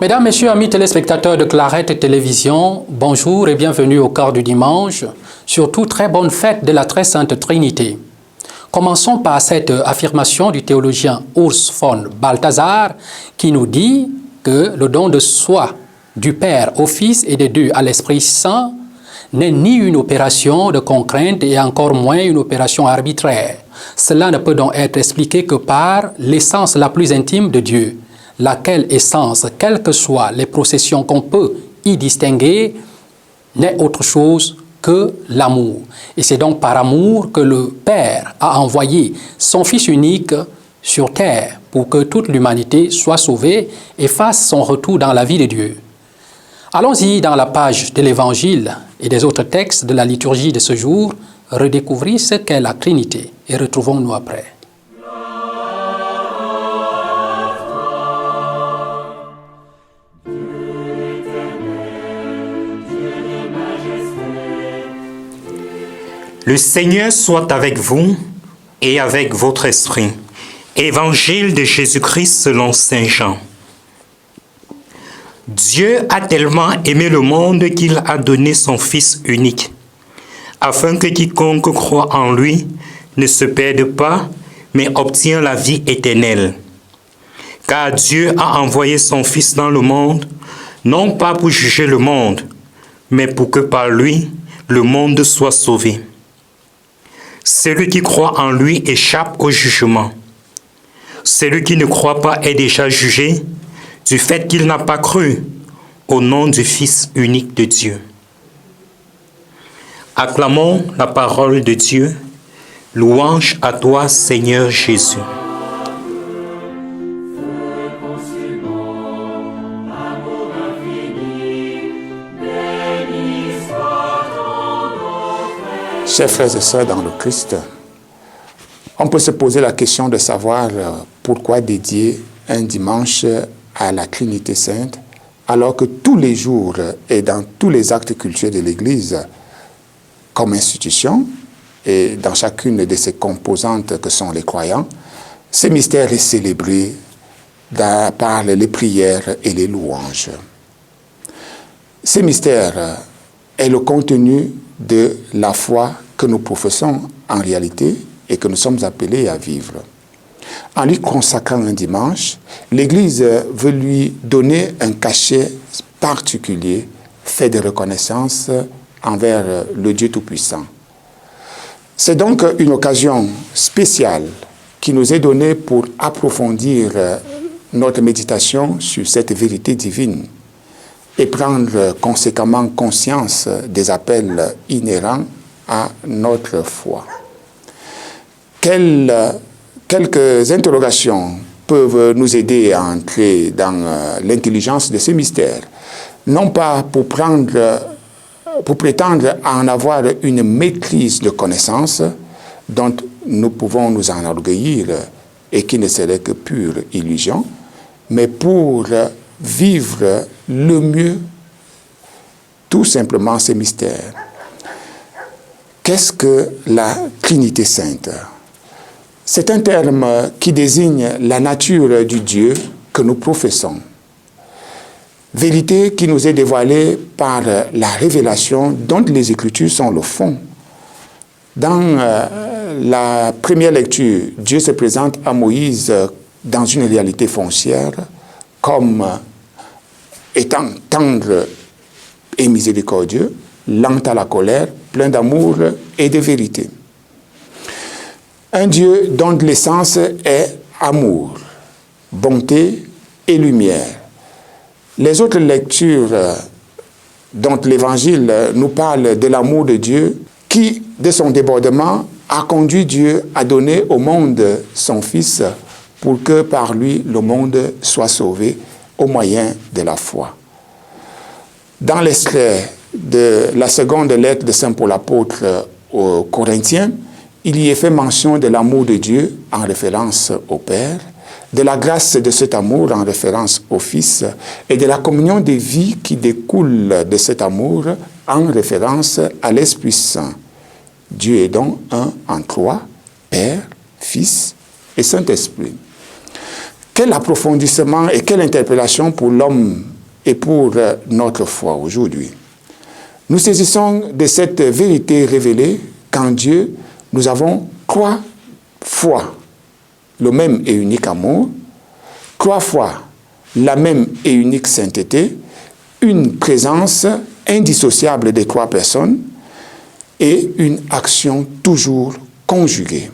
Mesdames, Messieurs, amis téléspectateurs de Clarette Télévision, bonjour et bienvenue au cœur du dimanche, surtout très bonne fête de la très sainte Trinité. Commençons par cette affirmation du théologien Urs von Balthasar qui nous dit que le don de soi du Père au Fils et des deux à l'Esprit Saint n'est ni une opération de contrainte et encore moins une opération arbitraire. Cela ne peut donc être expliqué que par l'essence la plus intime de Dieu, laquelle essence, quelles que soient les processions qu'on peut y distinguer, n'est autre chose que l'amour. Et c'est donc par amour que le Père a envoyé son Fils unique sur terre pour que toute l'humanité soit sauvée et fasse son retour dans la vie de Dieu. Allons-y dans la page de l'Évangile et des autres textes de la liturgie de ce jour, redécouvrir ce qu'est la Trinité et retrouvons-nous après. Le Seigneur soit avec vous et avec votre esprit. Évangile de Jésus-Christ selon Saint Jean. Dieu a tellement aimé le monde qu'il a donné son Fils unique, afin que quiconque croit en lui ne se perde pas, mais obtient la vie éternelle. Car Dieu a envoyé son Fils dans le monde, non pas pour juger le monde, mais pour que par lui, le monde soit sauvé. Celui qui croit en lui échappe au jugement. Celui qui ne croit pas est déjà jugé du fait qu'il n'a pas cru au nom du Fils unique de Dieu. Acclamons la parole de Dieu. Louange à toi, Seigneur Jésus. Chers frères et sœurs dans le Christ, on peut se poser la question de savoir pourquoi dédier un dimanche à la Trinité Sainte, alors que tous les jours et dans tous les actes cultuels de l'Église, comme institution, et dans chacune de ses composantes que sont les croyants, ce mystère est célébré par les prières et les louanges. Ce mystère est le contenu de la foi que nous professons en réalité et que nous sommes appelés à vivre. En lui consacrant un dimanche, l'Église veut lui donner un cachet particulier fait de reconnaissance envers le Dieu Tout-Puissant. C'est donc une occasion spéciale qui nous est donnée pour approfondir notre méditation sur cette vérité divine et prendre conséquemment conscience des appels inhérents à notre foi. Quelques interrogations peuvent nous aider à entrer dans l'intelligence de ce mystère, non pas pour prétendre en avoir une maîtrise de connaissances dont nous pouvons nous enorgueillir et qui ne serait que pure illusion, mais pour vivre le mieux tout simplement ces mystères. Qu'est-ce que la Trinité Sainte? C'est un terme qui désigne la nature du Dieu que nous professons. Vérité qui nous est dévoilée par la révélation dont les Écritures sont le fond. Dans la première lecture, Dieu se présente à Moïse dans une réalité foncière comme étant tendre et miséricordieux, lent à la colère, plein d'amour et de vérité. Un Dieu dont l'essence est amour, bonté et lumière. Les autres lectures dont l'Évangile nous parle de l'amour de Dieu qui, de son débordement, a conduit Dieu à donner au monde son Fils pour que par lui le monde soit sauvé au moyen de la foi. Dans l'extrait de la seconde lettre de Saint Paul apôtre aux Corinthiens, il y est fait mention de l'amour de Dieu en référence au Père, de la grâce de cet amour en référence au Fils et de la communion des vies qui découle de cet amour en référence à l'Esprit Saint. Dieu est donc un en trois, Père, Fils et Saint-Esprit. Quel approfondissement et quelle interpellation pour l'homme et pour notre foi aujourd'hui. Nous saisissons de cette vérité révélée qu'en Dieu, nous avons 3 fois le même et unique amour, 3 fois la même et unique sainteté, une présence indissociable des 3 personnes et une action toujours conjuguée.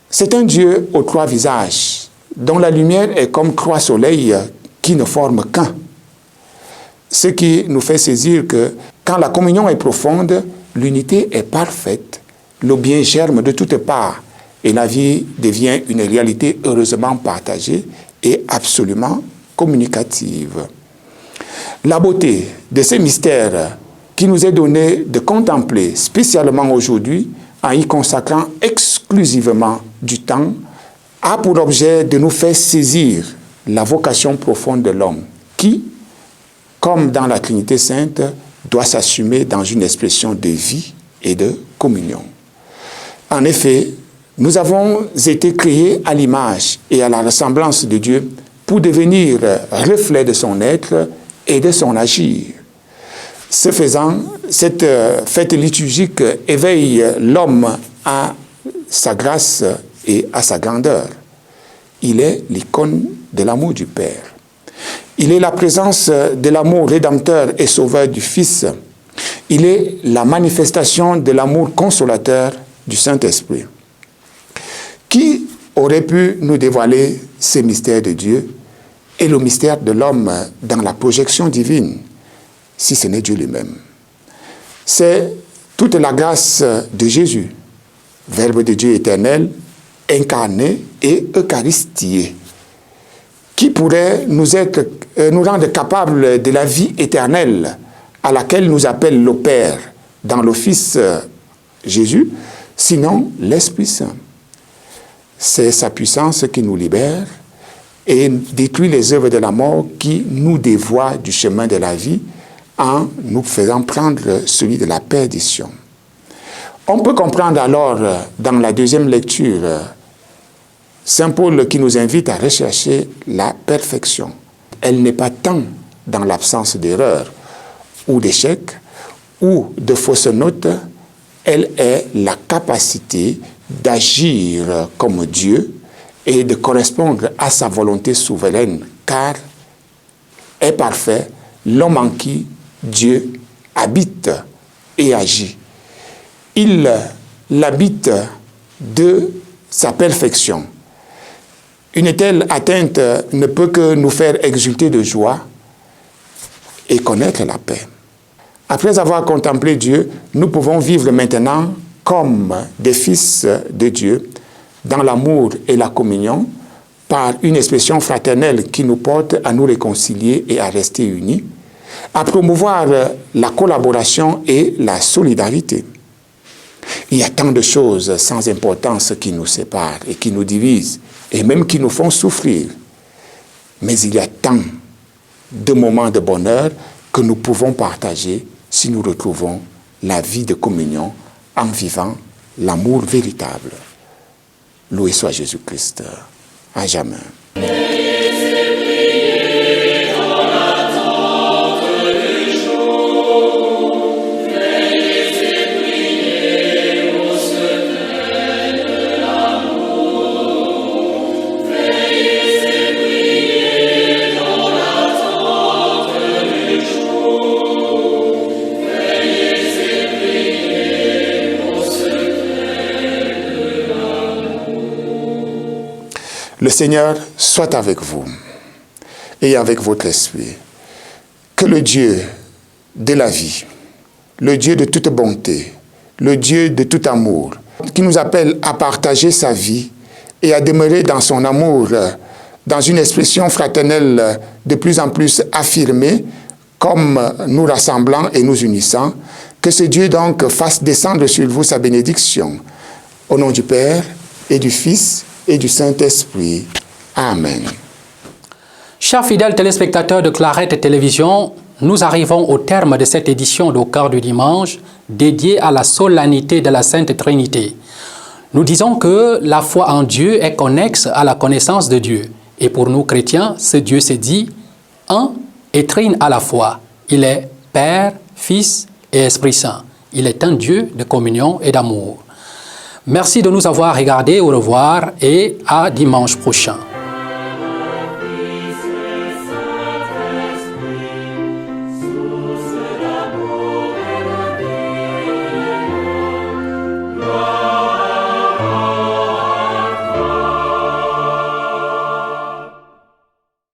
C'est un Dieu aux 3 visages, dont la lumière est comme 3 soleils qui ne forment qu'un. Ce qui nous fait saisir que quand la communion est profonde, l'unité est parfaite, le bien germe de toutes parts et la vie devient une réalité heureusement partagée et absolument communicative. La beauté de ces mystères qui nous est donné de contempler spécialement aujourd'hui en y consacrant exclusivement du temps a pour objet de nous faire saisir la vocation profonde de l'homme qui, comme dans la Trinité Sainte, doit s'assumer dans une expression de vie et de communion. En effet, nous avons été créés à l'image et à la ressemblance de Dieu pour devenir reflet de son être et de son agir. Ce faisant, cette fête liturgique éveille l'homme à sa grâce et à sa grandeur. Il est l'icône de l'amour du Père. Il est la présence de l'amour rédempteur et sauveur du Fils. Il est la manifestation de l'amour consolateur du Saint-Esprit. Qui aurait pu nous dévoiler ces mystères de Dieu et le mystère de l'homme dans la projection divine, si ce n'est Dieu lui-même? C'est toute la grâce de Jésus, Verbe de Dieu éternel, incarné et eucharistié, qui pourrait nous rendre capables de la vie éternelle à laquelle nous appelle le Père dans le Fils Jésus, sinon l'Esprit Saint. C'est sa puissance qui nous libère et détruit les œuvres de la mort qui nous dévoient du chemin de la vie en nous faisant prendre celui de la perdition. On peut comprendre alors dans la deuxième lecture Saint Paul qui nous invite à rechercher la perfection. Elle n'est pas tant dans l'absence d'erreur ou d'échec ou de fausses notes, elle est la capacité d'agir comme Dieu et de correspondre à sa volonté souveraine, car est parfait l'homme en qui Dieu habite et agit. Il l'habite de sa perfection. Une telle atteinte ne peut que nous faire exulter de joie et connaître la paix. Après avoir contemplé Dieu, nous pouvons vivre maintenant comme des fils de Dieu, dans l'amour et la communion, par une expression fraternelle qui nous porte à nous réconcilier et à rester unis, à promouvoir la collaboration et la solidarité. Il y a tant de choses sans importance qui nous séparent et qui nous divisent, et même qui nous font souffrir. Mais il y a tant de moments de bonheur que nous pouvons partager si nous retrouvons la vie de communion en vivant l'amour véritable. Loué soit Jésus-Christ, à jamais. Le Seigneur soit avec vous et avec votre esprit. Que le Dieu de la vie, le Dieu de toute bonté, le Dieu de tout amour, qui nous appelle à partager sa vie et à demeurer dans son amour, dans une expression fraternelle de plus en plus affirmée, comme nous rassemblant et nous unissant, que ce Dieu donc fasse descendre sur vous sa bénédiction. Au nom du Père et du Fils et du Saint-Esprit. Amen. Chers fidèles téléspectateurs de Clarette Télévision, nous arrivons au terme de cette édition d'Au Cœur du Dimanche dédiée à la solennité de la Sainte Trinité. Nous disons que la foi en Dieu est connexe à la connaissance de Dieu. Et pour nous chrétiens, ce Dieu se dit un et trine à la fois. Il est Père, Fils et Esprit Saint. Il est un Dieu de communion et d'amour. Merci de nous avoir regardés. Au revoir et à dimanche prochain.